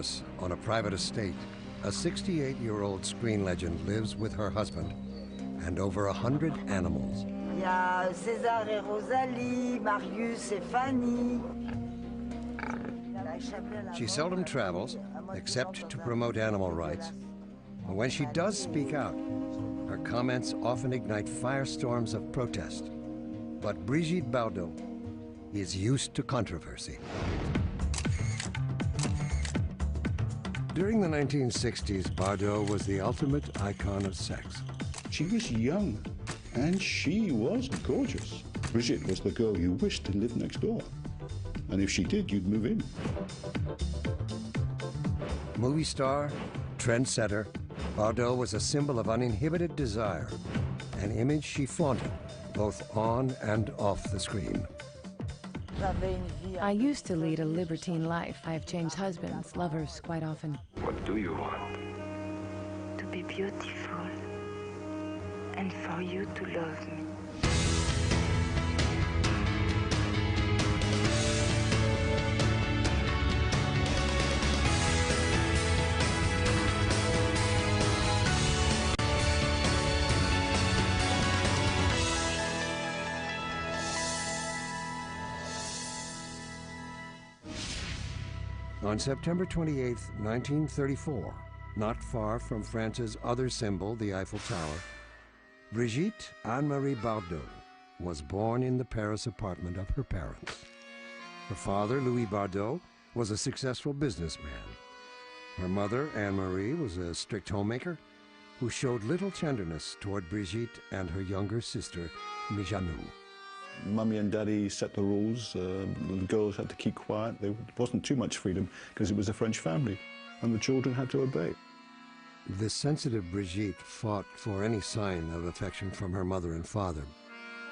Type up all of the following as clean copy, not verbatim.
Paris, on a private estate, a 68-year-old screen legend lives with her husband and over 100 animals. Il y a César et Rosalie, Marius et Fanny. She seldom travels, except to promote animal rights. And when she does speak out, her comments often ignite firestorms of protest. But Brigitte Bardot is used to controversy. During the 1960s, Bardot was the ultimate icon of sex. She was young, and she was gorgeous. Brigitte was the girl you wished to live next door. And if she did, you'd move in. Movie star, trendsetter, Bardot was a symbol of uninhibited desire, an image she flaunted both on and off the screen. I used to lead a libertine life. I have changed husbands, lovers quite often. What do you want? To be beautiful and for you to love me. On September 28, 1934, not far from France's other symbol, the Eiffel Tower, Brigitte Anne-Marie Bardot was born in the Paris apartment of her parents. Her father, Louis Bardot, was a successful businessman. Her mother, Anne-Marie, was a strict homemaker who showed little tenderness toward Brigitte and her younger sister, Mijanou. Mummy and Daddy set the rules. The girls had to keep quiet. There wasn't too much freedom because it was a French family, and the children had to obey. The sensitive Brigitte fought for any sign of affection from her mother and father.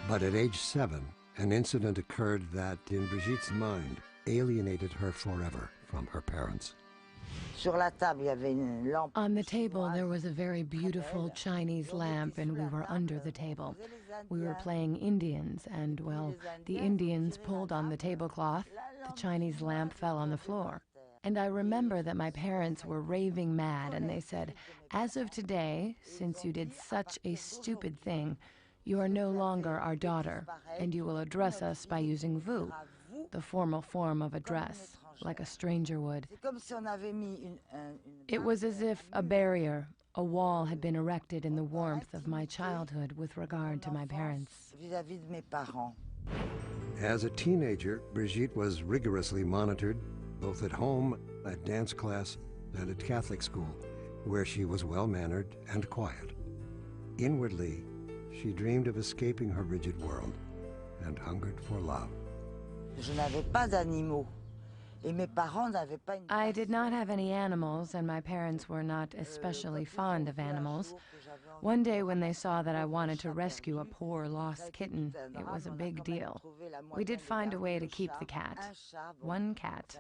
But at age 7, an incident occurred that, in Brigitte's mind, alienated her forever from her parents. On the table, there was a very beautiful Chinese lamp, and we were under the table. We were playing Indians, and, well, the Indians pulled on the tablecloth. The Chinese lamp fell on the floor. And I remember that my parents were raving mad, and they said, "As of today, since you did such a stupid thing, you are no longer our daughter, and you will address us by using vous, the formal form of address, like a stranger would." It was as if a barrier, a wall had been erected in the warmth of my childhood with regard to my parents. As a teenager, Brigitte was rigorously monitored, both at home, at dance class, and at Catholic school, where she was well-mannered and quiet. Inwardly, she dreamed of escaping her rigid world and hungered for love. I did not have any animals, and my parents were not especially fond of animals. One day when they saw that I wanted to rescue a poor lost kitten, it was a big deal. We did find a way to keep the cat. One cat.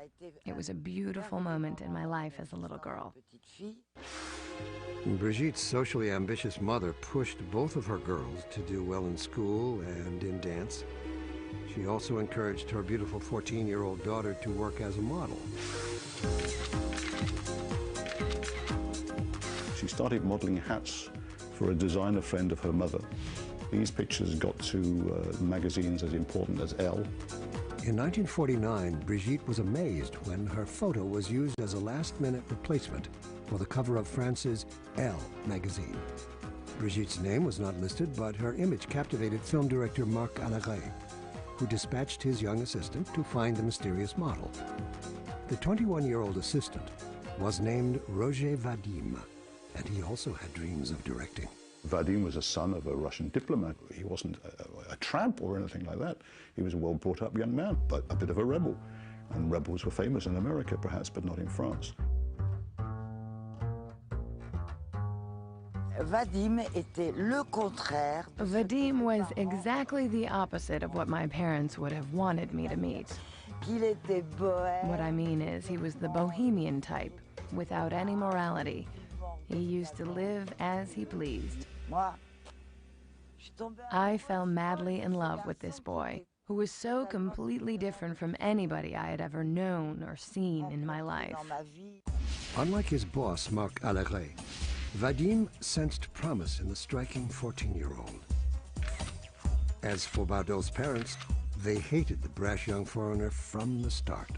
It was a beautiful moment in my life as a little girl. Brigitte's socially ambitious mother pushed both of her girls to do well in school and in dance. She also encouraged her beautiful 14-year-old daughter to work as a model. She started modeling hats for a designer friend of her mother. These pictures got to magazines as important as Elle. In 1949, Brigitte was amazed when her photo was used as a last-minute replacement for the cover of France's Elle magazine. Brigitte's name was not listed, but her image captivated film director Marc Alaret, who dispatched his young assistant to find the mysterious model. The 21-year-old assistant was named Roger Vadim, and he also had dreams of directing. Vadim was a son of a Russian diplomat. He wasn't a tramp or anything like that. He was a well-brought-up young man, but a bit of a rebel. And rebels were famous in America, perhaps, but not in France. Vadim was exactly the opposite of what my parents would have wanted me to meet. What I mean is, he was the bohemian type, without any morality. He used to live as he pleased. I fell madly in love with this boy, who was so completely different from anybody I had ever known or seen in my life. Unlike his boss, Marc Alleret, Vadim sensed promise in the striking 14-year-old. As for Bardot's parents, they hated the brash young foreigner from the start.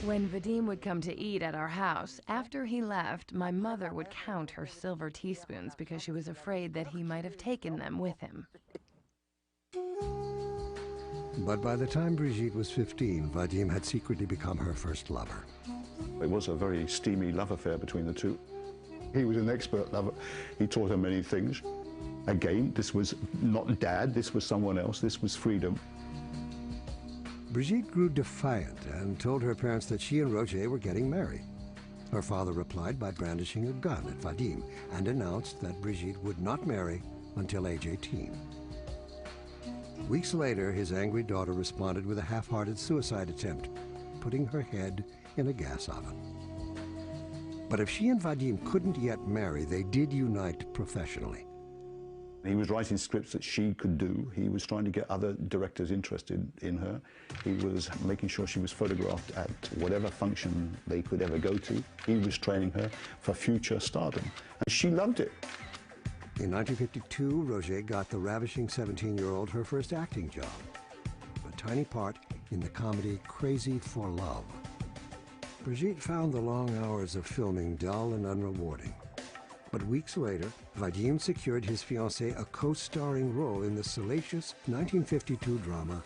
When Vadim would come to eat at our house, after he left, my mother would count her silver teaspoons because she was afraid that he might have taken them with him. But by the time Brigitte was 15, Vadim had secretly become her first lover. It was a very steamy love affair between the two. He was an expert lover. He taught her many things. Again, this was not Dad, this was someone else, this was freedom. Brigitte grew defiant and told her parents that she and Roger were getting married. Her father replied by brandishing a gun at Vadim and announced that Brigitte would not marry until age 18. Weeks later, his angry daughter responded with a half-hearted suicide attempt, putting her head in a gas oven. But if she and Vadim couldn't yet marry, they did unite professionally. He was writing scripts that she could do. He was trying to get other directors interested in her. He was making sure she was photographed at whatever function they could ever go to. He was training her for future stardom, and she loved it. In 1952, Roger got the ravishing 17-year-old her first acting job, a tiny part in the comedy Crazy for Love. Brigitte found the long hours of filming dull and unrewarding. But weeks later, Vadim secured his fiancée a co-starring role in the salacious 1952 drama,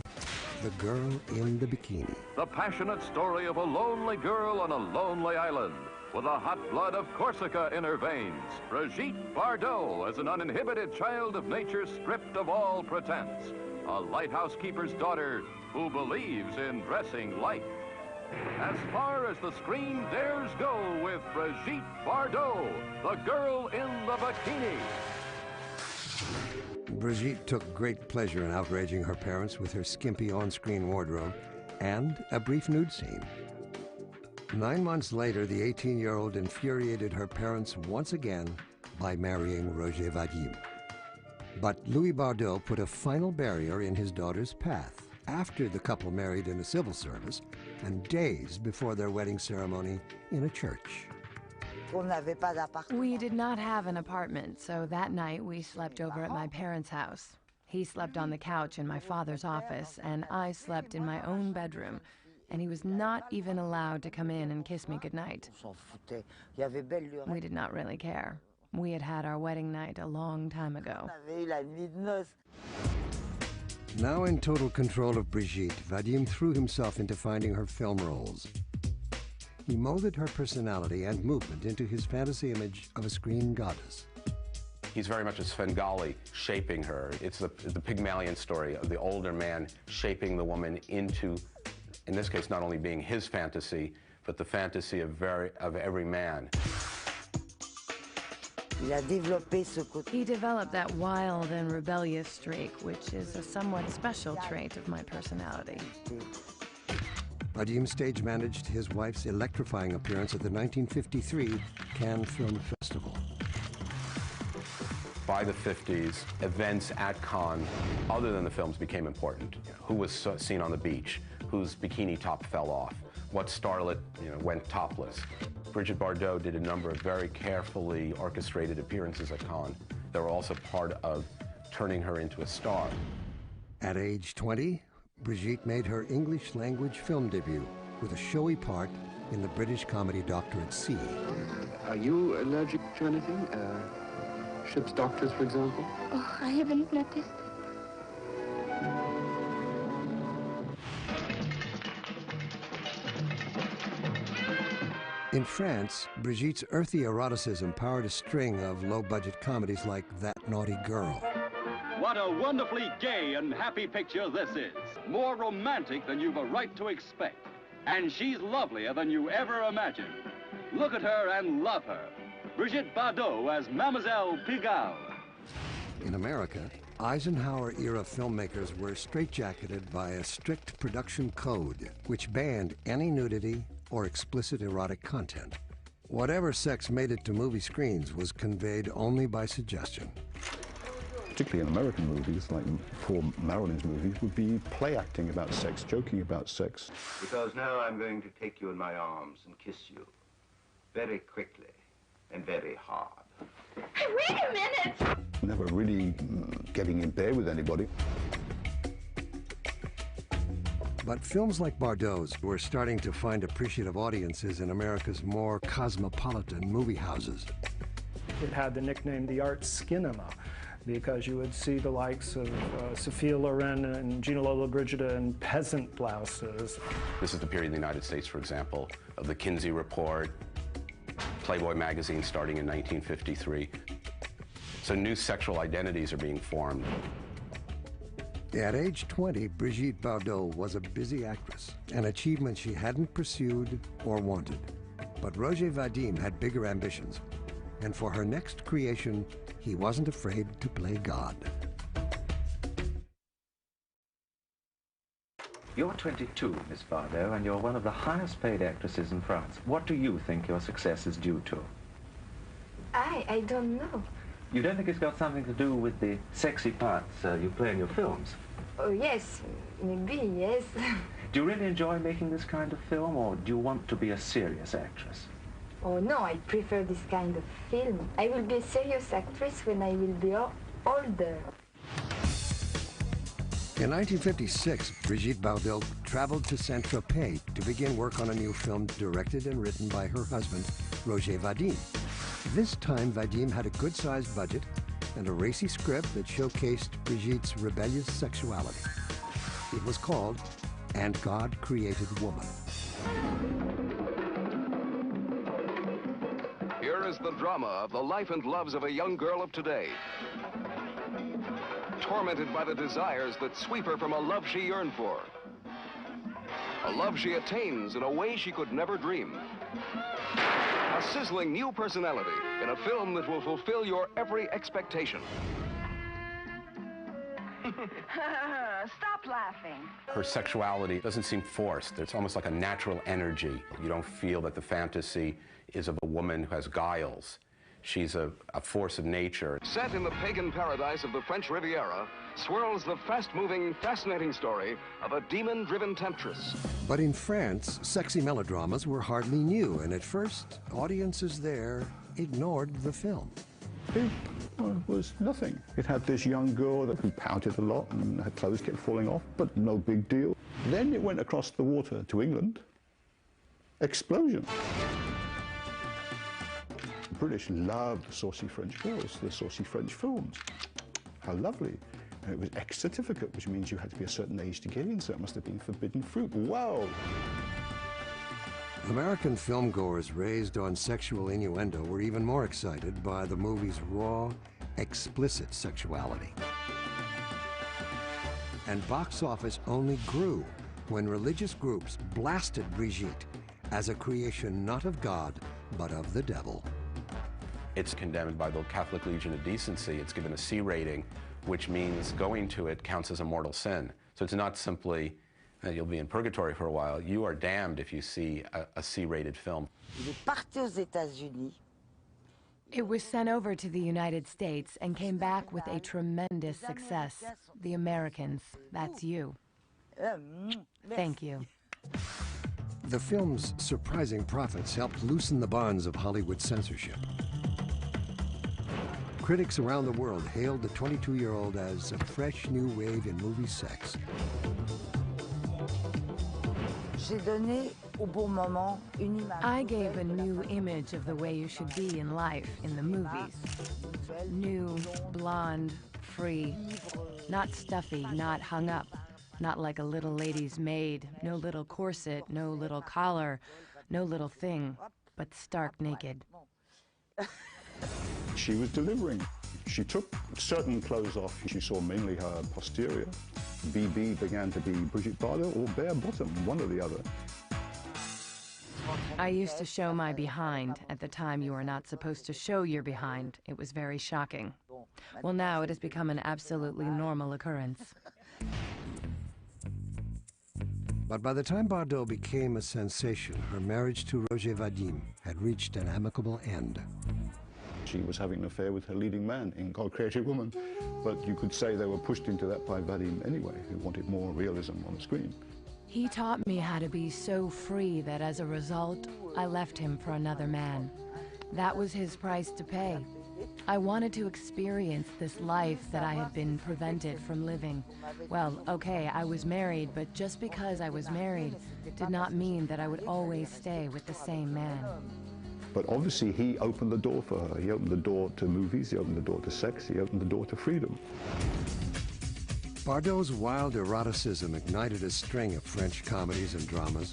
The Girl in the Bikini. The passionate story of a lonely girl on a lonely island with the hot blood of Corsica in her veins. Brigitte Bardot as an uninhibited child of nature stripped of all pretense. A lighthouse keeper's daughter who believes in dressing light. As far as the screen dares go with Brigitte Bardot, the girl in the bikini. Brigitte took great pleasure in outraging her parents with her skimpy on-screen wardrobe and a brief nude scene. 9 months later, the 18-year-old infuriated her parents once again by marrying Roger Vadim. But Louis Bardot put a final barrier in his daughter's path after the couple married in the civil service and days before their wedding ceremony in a church. We did not have an apartment, so that night we slept over at my parents' house. He slept on the couch in my father's office, and I slept in my own bedroom, and he was not even allowed to come in and kiss me goodnight. We did not really care. We had had our wedding night a long time ago. Now in total control of Brigitte, Vadim threw himself into finding her film roles. He molded her personality and movement into his fantasy image of a screen goddess. He's very much a Svengali shaping her. It's the Pygmalion story of the older man shaping the woman into, in this case, not only being his fantasy, but the fantasy of every man. He developed that wild and rebellious streak, which is a somewhat special trait of my personality. Vadim stage managed his wife's electrifying appearance at the 1953 Cannes Film Festival. By the 50s, events at Cannes, other than the films, became important. Who was seen on the beach? Whose bikini top fell off? What starlet went topless? Brigitte Bardot did a number of very carefully orchestrated appearances at Cannes that were also part of turning her into a star. At age 20, Brigitte made her English language film debut with a showy part in the British comedy Doctor at Sea. Are you allergic to anything? Ship's doctors, for example? Oh, I haven't noticed. In France, Brigitte's earthy eroticism powered a string of low-budget comedies like That Naughty Girl. What a wonderfully gay and happy picture this is. More romantic than you've a right to expect. And she's lovelier than you ever imagined. Look at her and love her. Brigitte Bardot as Mademoiselle Pigalle. In America, Eisenhower-era filmmakers were straitjacketed by a strict production code which banned any nudity or explicit erotic content. Whatever sex made it to movie screens was conveyed only by suggestion. Particularly in American movies, like poor Marilyn's movies, would be play acting about sex, joking about sex. Because now I'm going to take you in my arms and kiss you. very quickly and very hard. Wait a minute! Never really getting in bed with anybody. But films like Bardot's were starting to find appreciative audiences in America's more cosmopolitan movie houses. It had the nickname the art skinema, because you would see the likes of Sophia Loren and Gina Lola Brigida in peasant blouses. This is the period in the United States, for example, of the Kinsey Report, Playboy magazine starting in 1953. So new sexual identities are being formed. At age 20, Brigitte Bardot was a busy actress, an achievement she hadn't pursued or wanted. But Roger Vadim had bigger ambitions, and for her next creation, he wasn't afraid to play God. You're 22, Miss Bardot, and you're one of the highest paid actresses in France. What do you think your success is due to? I don't know. You don't think it's got something to do with the sexy parts you play in your films? Oh, yes. Maybe, yes. Do you really enjoy making this kind of film, or do you want to be a serious actress? Oh, no, I prefer this kind of film. I will be a serious actress when I will be older. In 1956, Brigitte Bardot traveled to Saint-Tropez to begin work on a new film directed and written by her husband, Roger Vadim. This time, Vadim had a good-sized budget and a racy script that showcased Brigitte's rebellious sexuality. It was called And God Created Woman. Here is the drama of the life and loves of a young girl of today. Tormented by the desires that sweep her from a love she yearned for. A love she attains in a way she could never dream. A sizzling new personality in a film that will fulfill your every expectation. Stop laughing. Her sexuality doesn't seem forced. It's almost like a natural energy. You don't feel that the fantasy is of a woman who has guiles. She's a force of nature. Set in the pagan paradise of the French Riviera, swirls the fast-moving, fascinating story of a demon-driven temptress. But in France, sexy melodramas were hardly new, and at first, audiences there ignored the film. It was nothing. It had this young girl who pouted a lot and her clothes kept falling off, but no big deal. Then it went across the water to England. Explosion. The British loved the saucy French girls, the saucy French films. How lovely. And it was X certificate, which means you had to be a certain age to get in, so it must have been forbidden fruit. Wow! American filmgoers raised on sexual innuendo were even more excited by the movie's raw, explicit sexuality. And box office only grew when religious groups blasted Brigitte as a creation not of God, but of the devil. It's condemned by the Catholic Legion of Decency. It's given a C rating, which means going to it counts as a mortal sin. So it's not simply you'll be in purgatory for a while. You are damned if you see a C-rated film. Il est parti aux États-Unis. It was sent over to the United States and came back with a tremendous success. The Americans, that's you. Thank you. The film's surprising profits helped loosen the bonds of Hollywood censorship. Critics around the world hailed the 22-year-old as a fresh new wave in movie sex. I gave a new image of the way you should be in life, in the movies. New, blonde, free, not stuffy, not hung up, not like a little lady's maid, no little corset, no little collar, no little thing, but stark naked. She was delivering. She took certain clothes off. She saw mainly her posterior. BB began to be Brigitte Bardot or bare bottom, one or the other. I used to show my behind. At the time, you were not supposed to show your behind. It was very shocking. Well, now it has become an absolutely normal occurrence. But by the time Bardot became a sensation, her marriage to Roger Vadim had reached an amicable end. She was having an affair with her leading man in God Created Woman, but you could say they were pushed into that by Vadim anyway, who wanted more realism on the screen. He taught me how to be so free that as a result, I left him for another man. That was his price to pay. I wanted to experience this life that I had been prevented from living. Well, okay, I was married, but just because I was married did not mean that I would always stay with the same man. But obviously he opened the door for her. He opened the door to movies, he opened the door to sex, he opened the door to freedom. Bardot's wild eroticism ignited a string of French comedies and dramas.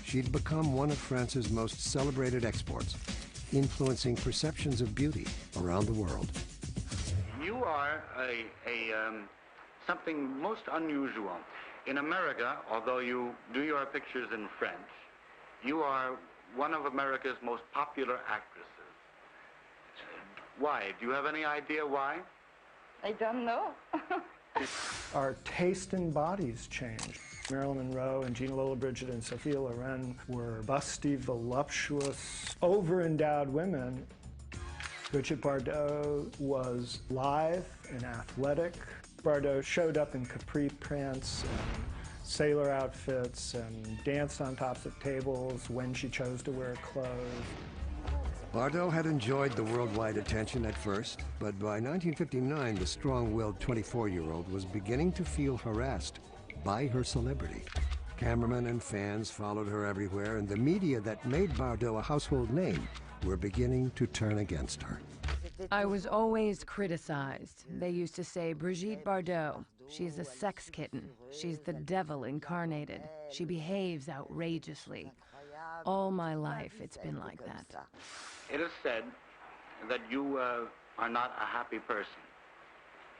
She'd become one of France's most celebrated exports, influencing perceptions of beauty around the world. You are something most unusual. In America, although you do your pictures in French, you are one of America's most popular actresses. Why? Do you have any idea why? I don't know. Our taste in bodies changed. Marilyn Monroe and Gina Lollobrigida and Sophia Loren were busty, voluptuous, over-endowed women. Brigitte Bardot was lithe and athletic. Bardot showed up in capri pants and sailor outfits and danced on tops of tables when she chose to wear clothes. Bardot had enjoyed the worldwide attention at first, but by 1959, the strong-willed 24-year-old was beginning to feel harassed by her celebrity. Cameramen and fans followed her everywhere, and the media that made Bardot a household name were beginning to turn against her. I was always criticized. They used to say, Brigitte Bardot, she's a sex kitten. She's the devil incarnated. She behaves outrageously. All my life, it's been like that. It is said that you are not a happy person.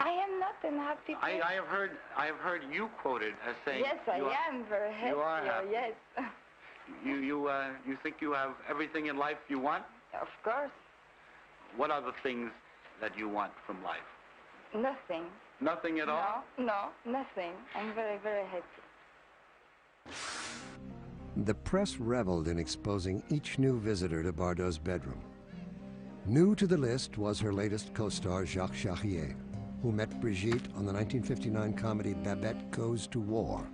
I am not an happy person. I have heard you quoted as saying. Yes, I am very happy. You are happy. Yes. You think you have everything in life you want? Of course. What are the things that you want from life? Nothing. Nothing at all? No, nothing. I'm very, very happy. The press reveled in exposing each new visitor to Bardot's bedroom. New to the list was her latest co-star, Jacques Charrier, who met Brigitte on the 1959 comedy Babette Goes to War.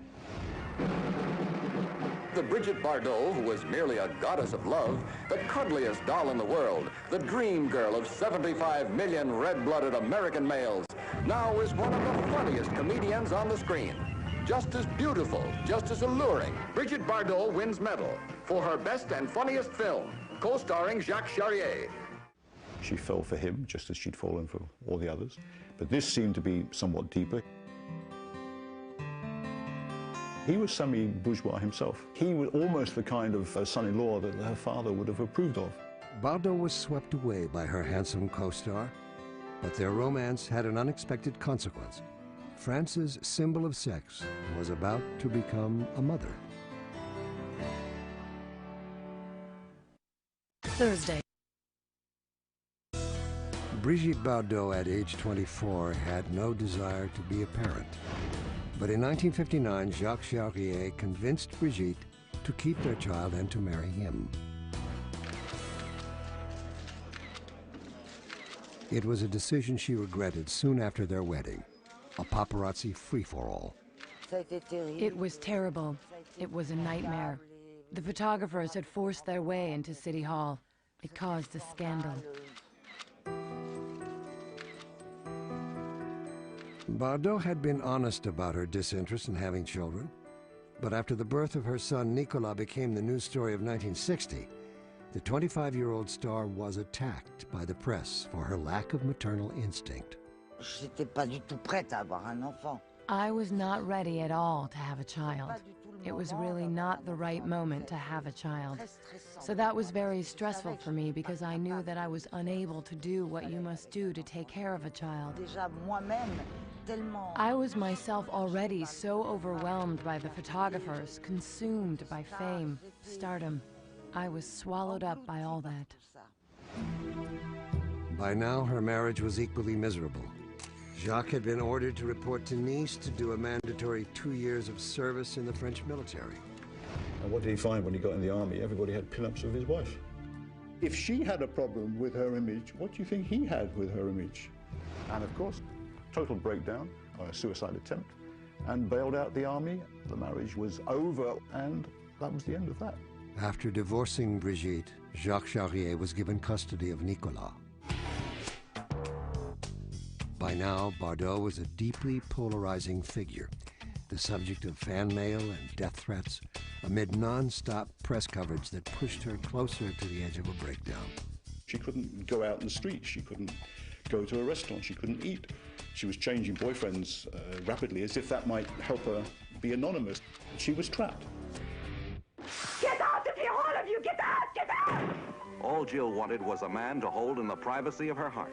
The Brigitte Bardot, who was merely a goddess of love, the cuddliest doll in the world, the dream girl of 75 million red-blooded American males, now is one of the funniest comedians on the screen. Just as beautiful, just as alluring, Brigitte Bardot wins medal for her best and funniest film, co-starring Jacques Charrier. She fell for him, just as she'd fallen for all the others. But this seemed to be somewhat deeper. He was semi-bourgeois himself. He was almost the kind of son-in-law that her father would have approved of. Bardot was swept away by her handsome co-star, but their romance had an unexpected consequence. France's symbol of sex was about to become a mother. Thursday. Brigitte Bardot, at age 24, had no desire to be a parent. But in 1959, Jacques Charrier convinced Brigitte to keep their child and to marry him. It was a decision she regretted soon after their wedding. A paparazzi free-for-all. It was terrible. It was a nightmare. The photographers had forced their way into City Hall. It caused a scandal. Bardot had been honest about her disinterest in having children, but after the birth of her son Nicolas became the news story of 1960, the 25-year-old star was attacked by the press for her lack of maternal instinct. I was not ready at all to have a child. It was really not the right moment to have a child. So that was very stressful for me because I knew that I was unable to do what you must do to take care of a child. I was myself already so overwhelmed by the photographers, consumed by fame, stardom. I was swallowed up by all that. By now, her marriage was equally miserable. Jacques had been ordered to report to Nice to do a mandatory 2 years of service in the French military. And what did he find when he got in the army? Everybody had pin-ups of his wife. If she had a problem with her image, what do you think he had with her image? And of course, total breakdown, a suicide attempt, and bailed out the army. The marriage was over, and that was the end of that. After divorcing Brigitte, Jacques Charrier was given custody of Nicolas. By now, Bardot was a deeply polarizing figure, the subject of fan mail and death threats, amid non-stop press coverage that pushed her closer to the edge of a breakdown. She couldn't go out in the street, she couldn't go to a restaurant, she couldn't eat. She was changing boyfriends rapidly, as if that might help her be anonymous. She was trapped. Get out of here, all of you! Get out! Get out! All Jill wanted was a man to hold in the privacy of her heart.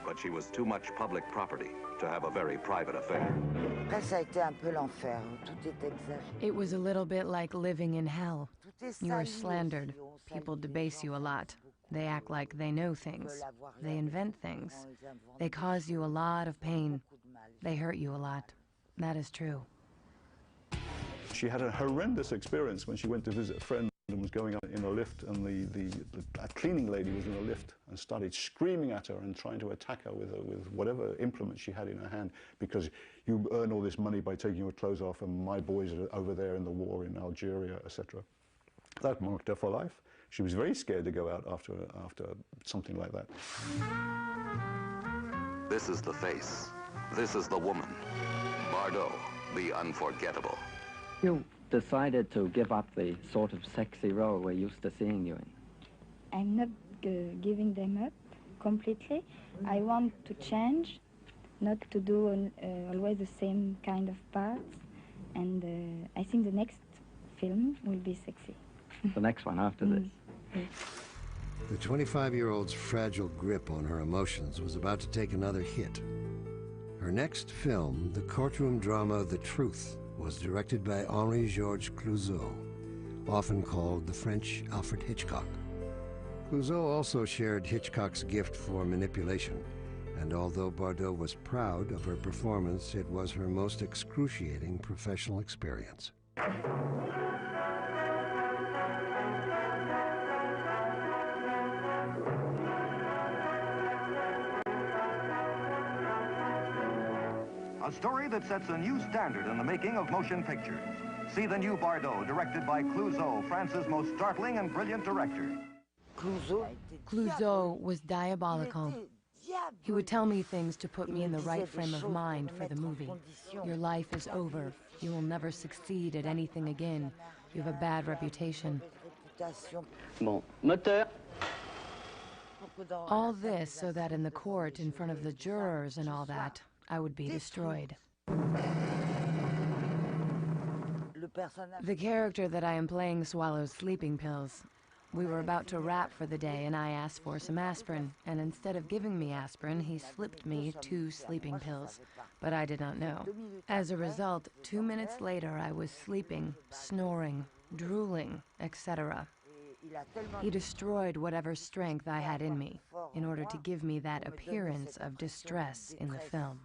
But she was too much public property to have a very private affair. It was a little bit like living in hell. You are slandered. People debase you a lot. They act like they know things. They invent things. They cause you a lot of pain. They hurt you a lot. That is true. She had a horrendous experience when she went to visit a friend and was going up in a lift, and a cleaning lady was in a lift and started screaming at her and trying to attack her with whatever implement she had in her hand, because you earn all this money by taking your clothes off, and my boys are over there in the war in Algeria, etc. That marked her for life. She was very scared to go out after something like that. This is the face. This is the woman. Bardot, the unforgettable. You decided to give up the sort of sexy role we're used to seeing you in. I'm not giving them up completely. I want to change, not to do always the same kind of parts. And I think the next film will be sexy. The next one after this. The 25-year-old's fragile grip on her emotions was about to take another hit. Her next film, the courtroom drama The Truth, was directed by Henri-Georges Clouzot, often called the French Alfred Hitchcock. Clouzot also shared Hitchcock's gift for manipulation, and although Bardot was proud of her performance, it was her most excruciating professional experience. A story that sets a new standard in the making of motion pictures. See the new Bardot, directed by Clouzot, France's most startling and brilliant director. Clouzot was diabolical. He would tell me things to put me in the right frame of mind for the movie. Your life is over. You will never succeed at anything again. You have a bad reputation. Bon, moteur. All this so that in the court, in front of the jurors and all that, I would be destroyed. The character that I am playing swallows sleeping pills. We were about to wrap for the day, and I asked for some aspirin, and instead of giving me aspirin, he slipped me 2 sleeping pills, but I did not know. As a result, 2 minutes later, I was sleeping, snoring, drooling, etc. He destroyed whatever strength I had in me in order to give me that appearance of distress in the film.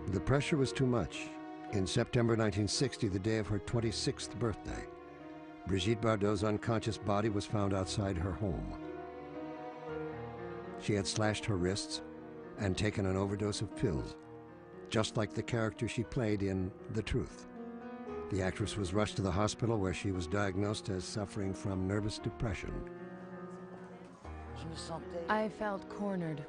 The pressure was too much. In September 1960, the day of her 26th birthday, Brigitte Bardot's unconscious body was found outside her home. She had slashed her wrists and taken an overdose of pills, just like the character she played in The Truth. The actress was rushed to the hospital where she was diagnosed as suffering from nervous depression. I felt cornered,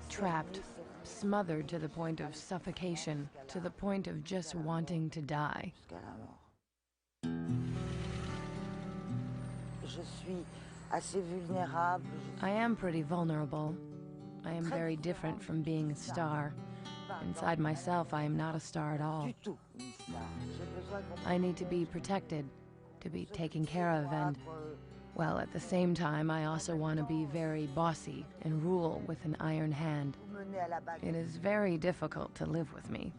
trapped, smothered to the point of suffocation, to the point of just wanting to die. I am pretty vulnerable. I am very different from being a star. Inside myself, I am not a star at all. I need to be protected, to be taken care of, and, well, at the same time, I also want to be very bossy and rule with an iron hand. It is very difficult to live with me.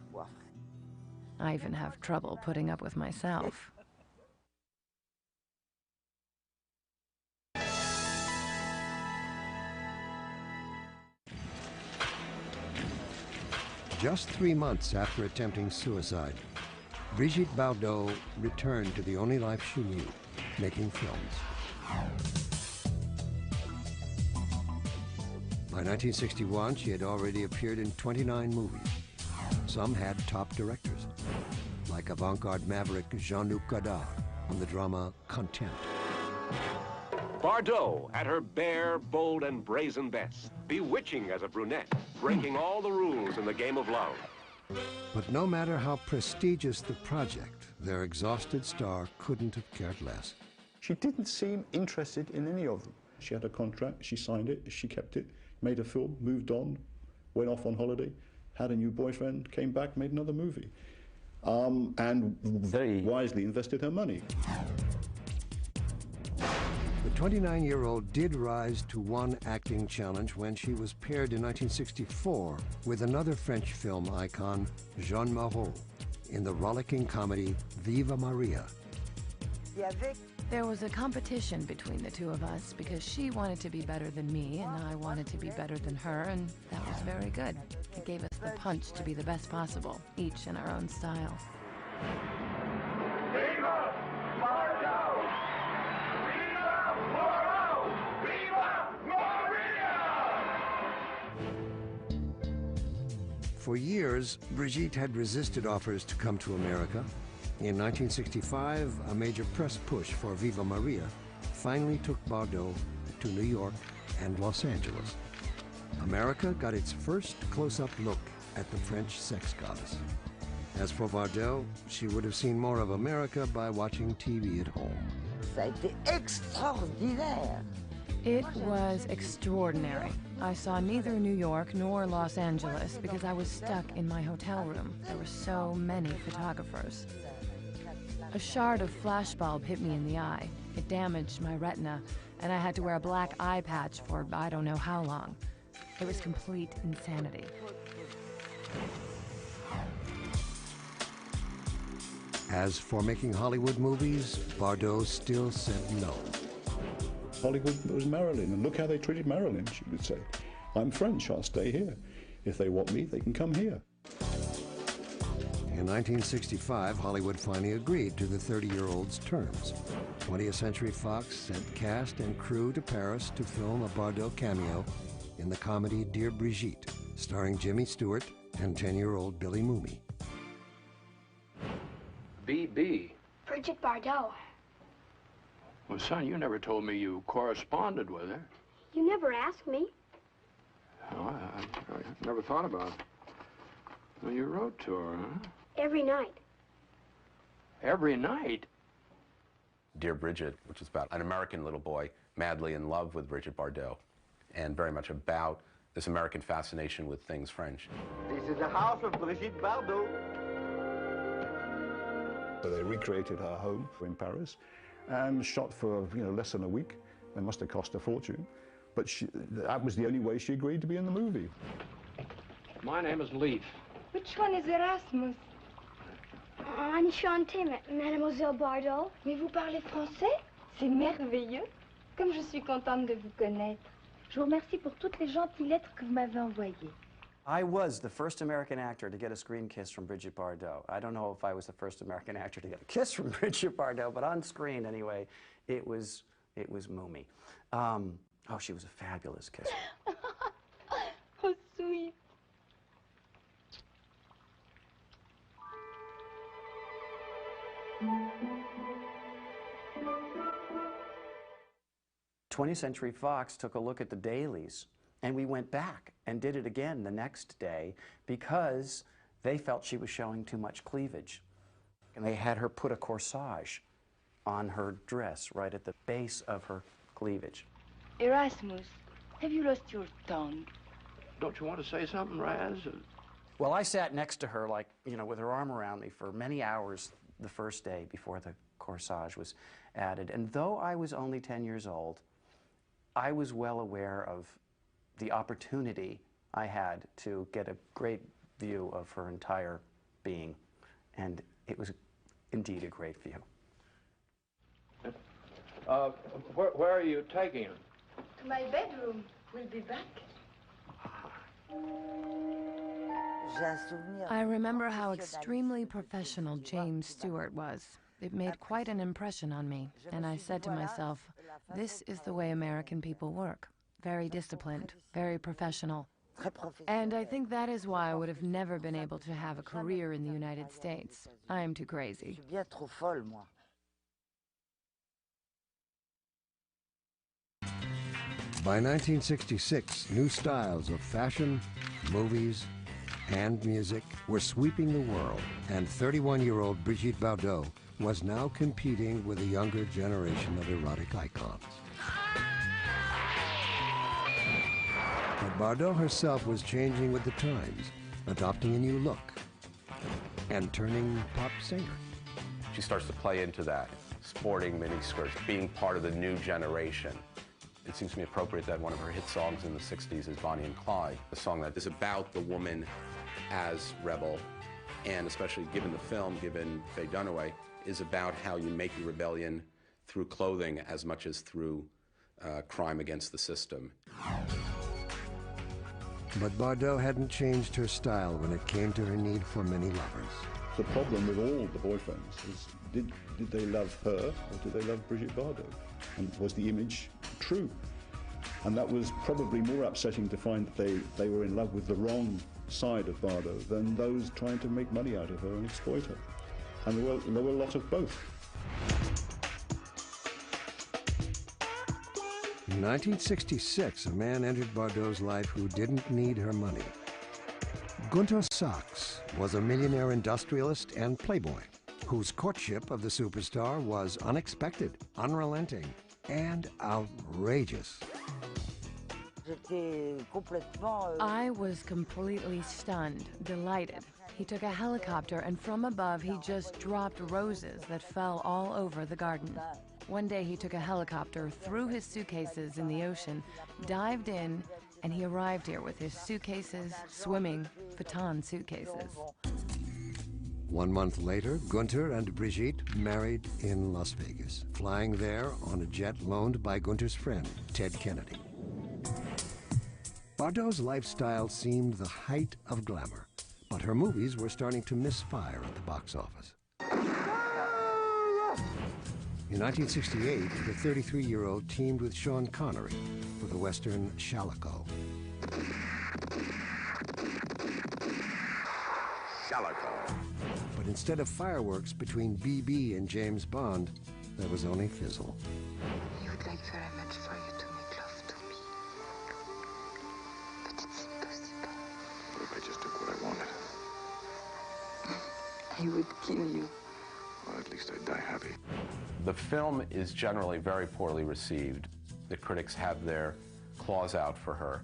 I even have trouble putting up with myself. Just 3 months after attempting suicide, Brigitte Bardot returned to the only life she knew, making films. By 1961, she had already appeared in 29 movies. Some had top directors, like avant-garde maverick Jean-Luc Godard on the drama Contempt. Bardot at her bare, bold, and brazen best, bewitching as a brunette, breaking all the rules in the game of love. But no matter how prestigious the project, their exhausted star couldn't have cared less. She didn't seem interested in any of them. She had a contract, she signed it, she kept it, made a film, moved on, went off on holiday, had a new boyfriend, came back, made another movie, and very wisely invested her money. The 29-year-old did rise to one acting challenge when she was paired in 1964 with another French film icon, Jean Moreau, in the rollicking comedy Viva Maria. There was a competition between the two of us because she wanted to be better than me and I wanted to be better than her, and that was very good. It gave us the punch to be the best possible, each in our own style. Viva Bardot! Viva Moreau! Viva Maria! For years, Brigitte had resisted offers to come to America. In 1965, a major press push for Viva Maria finally took Bardot to New York and Los Angeles. America got its first close-up look at the French sex goddess. As for Bardot, she would have seen more of America by watching TV at home. Ça a été extraordinaire. It was extraordinary. I saw neither New York nor Los Angeles because I was stuck in my hotel room. There were so many photographers. A shard of flashbulb hit me in the eye. It damaged my retina, and I had to wear a black eye patch for I don't know how long. It was complete insanity. As for making Hollywood movies, Bardot still said no. Hollywood was Marilyn, and look how they treated Marilyn, she would say. I'm French, I'll stay here. If they want me, they can come here. In 1965, Hollywood finally agreed to the 30-year-old's terms. 20th Century Fox sent cast and crew to Paris to film a Bardot cameo in the comedy Dear Brigitte, starring Jimmy Stewart and 10-year-old Billy Mooney. B.B. Brigitte Bardot. Well, son, you never told me you corresponded with her. You never asked me. Oh, I never thought about it. Well, you wrote to her, huh? Every night. Every night? Dear Brigitte, which is about an American little boy madly in love with Brigitte Bardot, and very much about this American fascination with things French. This is the house of Brigitte Bardot. So they recreated her home in Paris and shot for less than a week. It must have cost a fortune, but that was the only way she agreed to be in the movie. My name is Leaf. Which one is Erasmus? Enchantée, Mademoiselle Bardot. Mais vous parlez français? C'est merveilleux. Comme je suis contente de vous connaître. Je vous remercie pour toutes les gentilles lettres que vous m'avez envoyées. I was the first American actor to get a screen kiss from Brigitte Bardot. I don't know if I was the first American actor to get a kiss from Brigitte Bardot, but on screen anyway, it was Mumi. Oh, she was a fabulous kisser. Oh, sweet. '20th Century Fox took a look at the dailies, and we went back and did it again the next day because they felt she was showing too much cleavage. And they had her put a corsage on her dress right at the base of her cleavage. Erasmus, have you lost your tongue? Don't you want to say something, Raz? Well, I sat next to her, like, with her arm around me for many hours the first day before the corsage was added. And though I was only 10 years old, I was well aware of the opportunity I had to get a great view of her entire being. And it was indeed a great view. Where are you taking her? To my bedroom. We'll be back. I remember how extremely professional James Stewart was. It made quite an impression on me, and I said to myself, this is the way American people work. Very disciplined, very professional. And I think that is why I would have never been able to have a career in the United States. I am too crazy. By 1966, new styles of fashion, movies, and music were sweeping the world, and 31-year-old Brigitte Bardot was now competing with a younger generation of erotic icons. But Bardot herself was changing with the times, adopting a new look, and turning pop singer. She starts to play into that, sporting miniskirts, being part of the new generation. It seems to me appropriate that one of her hit songs in the 60s is Bonnie and Clyde, a song that is about the woman as rebel, and especially given the film, given Faye Dunaway, is about how you make your rebellion through clothing as much as through crime against the system. But Bardot hadn't changed her style when it came to her need for many lovers. The problem with all the boyfriends is, did they love her or did they love Brigitte Bardot? And was the image true? And that was probably more upsetting to find that they were in love with the wrong side of Bardot than those trying to make money out of her and exploit her. And there were a lot of both. In 1966, a man entered Bardot's life who didn't need her money. Gunter Sachs was a millionaire industrialist and playboy whose courtship of the superstar was unexpected, unrelenting, and outrageous. I was completely stunned, delighted. He took a helicopter, and from above he just dropped roses that fell all over the garden. One day he took a helicopter, threw his suitcases in the ocean, dived in, and he arrived here with his suitcases, swimming, Vuitton suitcases. 1 month later, Gunter and Brigitte married in Las Vegas, flying there on a jet loaned by Gunter's friend, Ted Kennedy. Bardot's lifestyle seemed the height of glamour, but her movies were starting to misfire at the box office. In 1968, the 33-year-old teamed with Sean Connery for the western Shalako. But instead of fireworks between BB and James Bond, there was only fizzle. I would like very much for you to make love to me. But it's impossible. What if I just took what I wanted? I would kill you. Well, at least I'd die happy. The film is generally very poorly received. The critics have their claws out for her.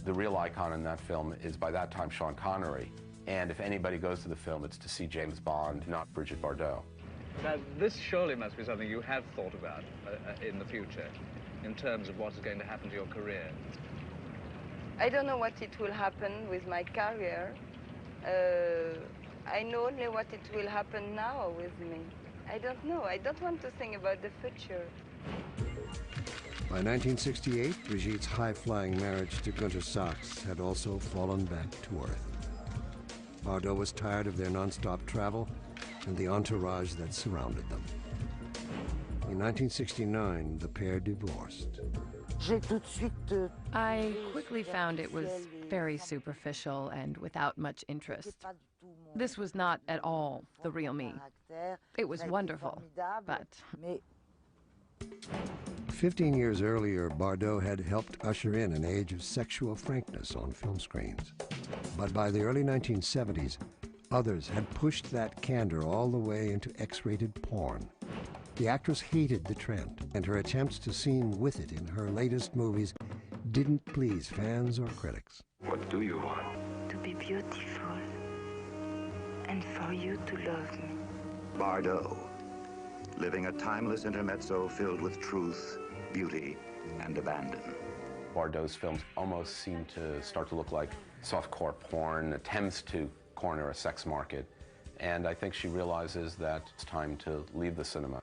The real icon in that film is, by that time, Sean Connery. And if anybody goes to the film, it's to see James Bond, not Brigitte Bardot. Now, this surely must be something you have thought about in the future, in terms of what is going to happen to your career. I don't know what it will happen with my career. I know only what it will happen now with me. I don't know. I don't want to think about the future. By 1968, Brigitte's high-flying marriage to Gunter Sachs had also fallen back to earth. Bardot was tired of their non-stop travel and the entourage that surrounded them. In 1969, the pair divorced. I quickly found it was very superficial and without much interest. This was not at all the real me. It was wonderful, but... 15 years earlier, Bardot had helped usher in an age of sexual frankness on film screens. But by the early 1970s, others had pushed that candor all the way into X-rated porn. The actress hated the trend, and her attempts to seem with it in her latest movies didn't please fans or critics. What do you want? To be beautiful, and for you to love me. Bardot, living a timeless intermezzo filled with truth, beauty, and abandon. Bardot's films almost seem to start to look like softcore porn, attempts to corner a sex market. And I think she realizes that it's time to leave the cinema.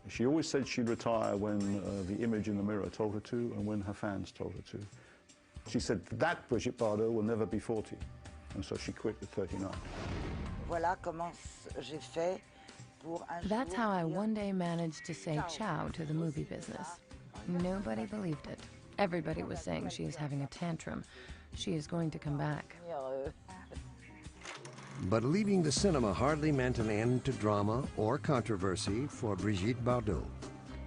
She always said she'd retire when the image in the mirror told her to and when her fans told her to. She said that Brigitte Bardot will never be 40. And so she quit at 39. That's how I one day managed to say ciao to the movie business. Nobody believed it. Everybody was saying she is having a tantrum. She is going to come back. But leaving the cinema hardly meant an end to drama or controversy for Brigitte Bardot.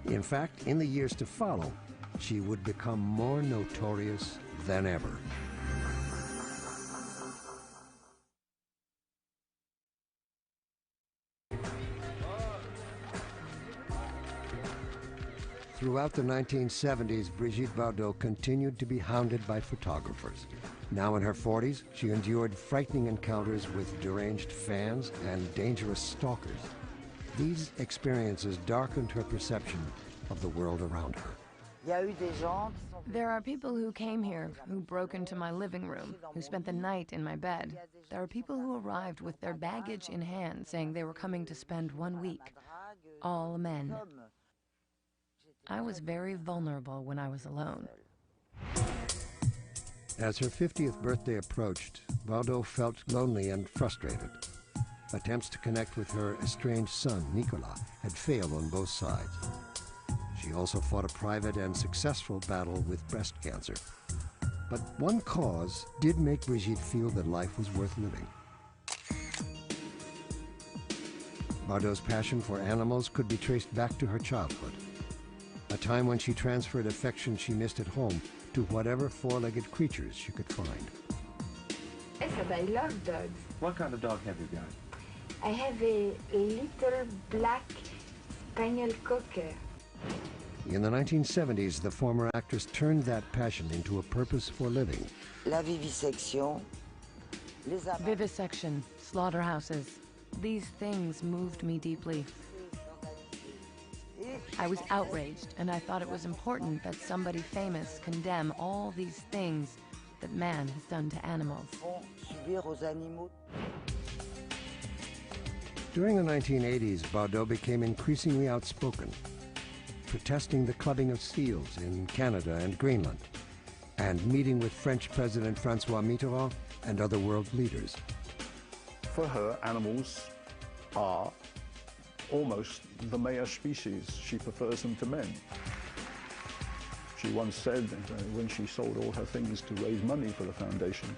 In fact, in the years to follow, she would become more notorious than ever. Throughout the 1970s, Brigitte Bardot continued to be hounded by photographers. Now in her 40s, she endured frightening encounters with deranged fans and dangerous stalkers. These experiences darkened her perception of the world around her. There are people who came here, who broke into my living room, who spent the night in my bed. There are people who arrived with their baggage in hand, saying they were coming to spend 1 week. All men. I was very vulnerable when I was alone. As her 50th birthday approached, Bardot felt lonely and frustrated. Attempts to connect with her estranged son, Nicolas, had failed on both sides. She also fought a private and successful battle with breast cancer. But one cause did make Brigitte feel that life was worth living. Bardot's passion for animals could be traced back to her childhood, a time when she transferred affection she missed at home to whatever four-legged creatures she could find. Yes, I love dogs. What kind of dog have you got? I have a little black spaniel cocker. In the 1970s, the former actress turned that passion into a purpose for living. La vivisection. Vivisection, slaughterhouses. These things moved me deeply. I was outraged, and I thought it was important that somebody famous condemn all these things that man has done to animals. During the 1980s, Bardot became increasingly outspoken, protesting the clubbing of seals in Canada and Greenland, and meeting with French President François Mitterrand and other world leaders. For her, animals are almost the male species. She prefers them to men. She once said when she sold all her things to raise money for the foundation,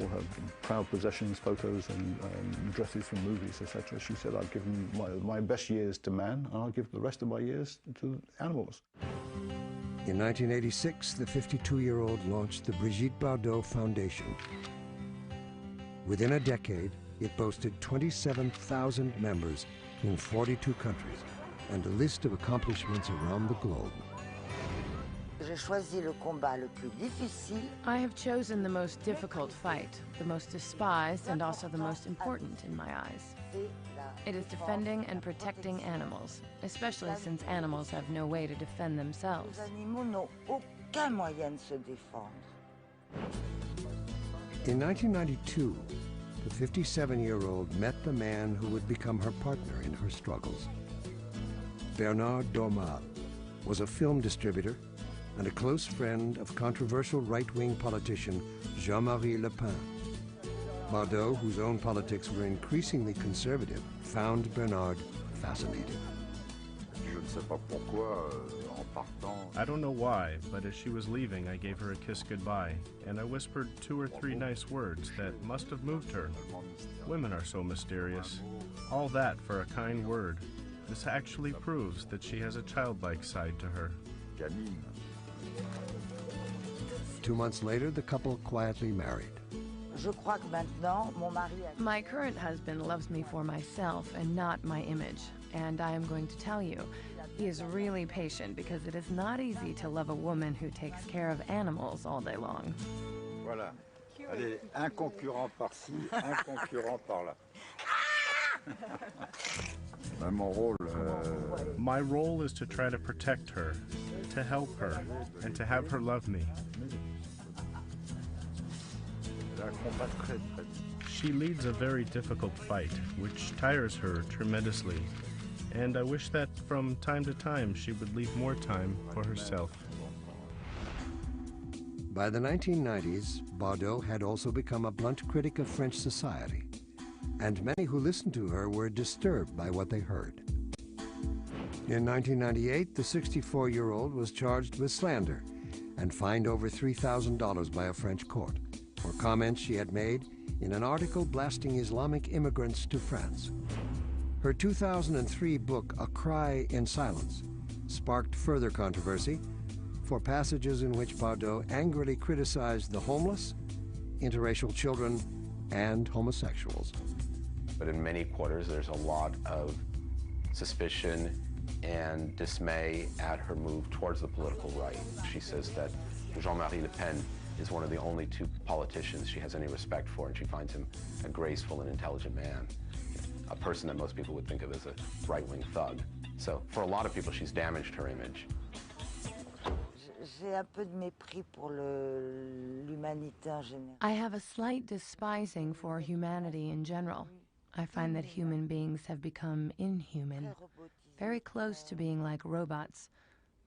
all her proud possessions, photos and dresses from movies, etc., she said, I've given my best years to man, and I'll give the rest of my years to animals. In 1986, the 52-year-old launched the Brigitte Bardot Foundation. Within a decade, it boasted 27,000 members in 42 countries and a list of accomplishments around the globe. I have chosen the most difficult fight, the most despised and also the most important in my eyes. It is defending and protecting animals, especially since animals have no way to defend themselves. In 1992, the 57-year-old met the man who would become her partner in her struggles. Bernard Dormal was a film distributor and a close friend of controversial right-wing politician Jean-Marie Le Pen. Bardot, whose own politics were increasingly conservative, found Bernard fascinating. I don't know why, but as she was leaving, I gave her a kiss goodbye, and I whispered 2 or 3 nice words that must have moved her. Women are so mysterious. All that for a kind word. This actually proves that she has a childlike side to her. 2 months later, the couple quietly married. My current husband loves me for myself and not my image. And I am going to tell you, he is really patient because it is not easy to love a woman who takes care of animals all day long. Voilà. Allez, un concurrent par-ci, un concurrent par-là. My role is to try to protect her, to help her, and to have her love me. She leads a very difficult fight, which tires her tremendously, and I wish that from time to time she would leave more time for herself. By the 1990s, Bardot had also become a blunt critic of French society, and many who listened to her were disturbed by what they heard. In 1998, the 64-year-old was charged with slander and fined over $3,000 by a French court for comments she had made in an article blasting Islamic immigrants to France. Her 2003 book, A Cry in Silence, sparked further controversy for passages in which Bardot angrily criticized the homeless, interracial children, and homosexuals. But in many quarters, there's a lot of suspicion and dismay at her move towards the political right. She says that Jean-Marie Le Pen is one of the only two politicians she has any respect for, and she finds him a graceful and intelligent man, a person that most people would think of as a right-wing thug. So for a lot of people, she's damaged her image. I have a slight despising for humanity in general. I find that human beings have become inhuman, very close to being like robots.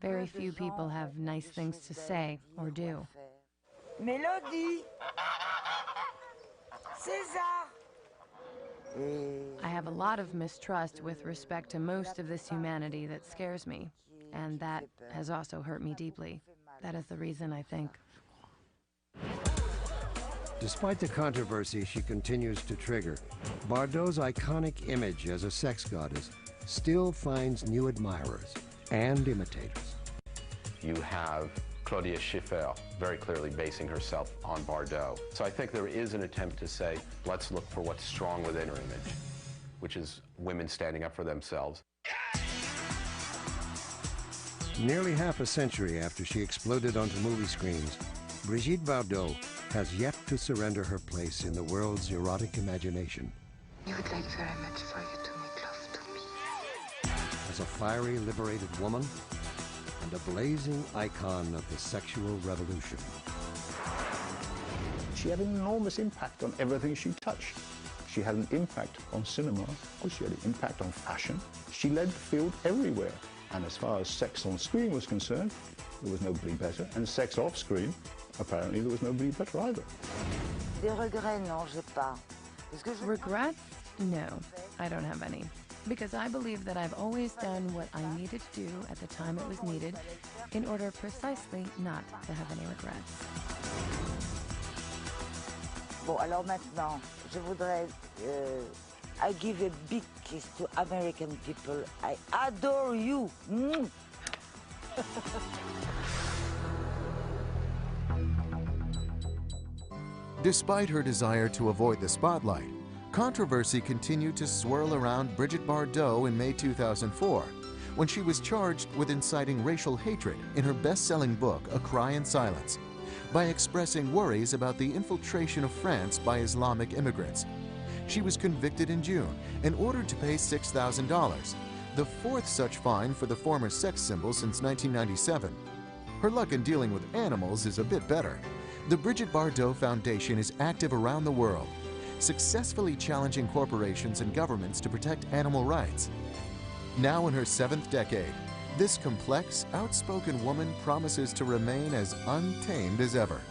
Very few people have nice things to say or do. Mélodie! César! I have a lot of mistrust with respect to most of this humanity that scares me, and that has also hurt me deeply. That is the reason, I think. Despite the controversy she continues to trigger, Bardot's iconic image as a sex goddess still finds new admirers and imitators. You have Claudia Schiffer very clearly basing herself on Bardot. So I think there is an attempt to say, let's look for what's strong within her image, which is women standing up for themselves. Nearly half a century after she exploded onto movie screens, Brigitte Bardot has yet to surrender her place in the world's erotic imagination. I would like very much for you to make love to me. As a fiery, liberated woman and a blazing icon of the sexual revolution. She had an enormous impact on everything she touched. She had an impact on cinema, she had an impact on fashion. She led the field everywhere. And as far as sex on screen was concerned, there was nobody better. And sex off screen, apparently there was nobody better either. Des regrets, non, j'ai pas. Regrets? No, I don't have any. Because I believe that I've always done what I needed to do at the time it was needed in order precisely not to have any regrets. Bon, alors maintenant, je voudrais... I give a big kiss to American people. I adore you. Mm. Despite her desire to avoid the spotlight, controversy continued to swirl around Brigitte Bardot in May 2004, when she was charged with inciting racial hatred in her best-selling book, A Cry in Silence, by expressing worries about the infiltration of France by Islamic immigrants. She was convicted in June and ordered to pay $6,000, the fourth such fine for the former sex symbol since 1997. Her luck in dealing with animals is a bit better. The Brigitte Bardot Foundation is active around the world, successfully challenging corporations and governments to protect animal rights. Now in her 7th decade, this complex, outspoken woman promises to remain as untamed as ever.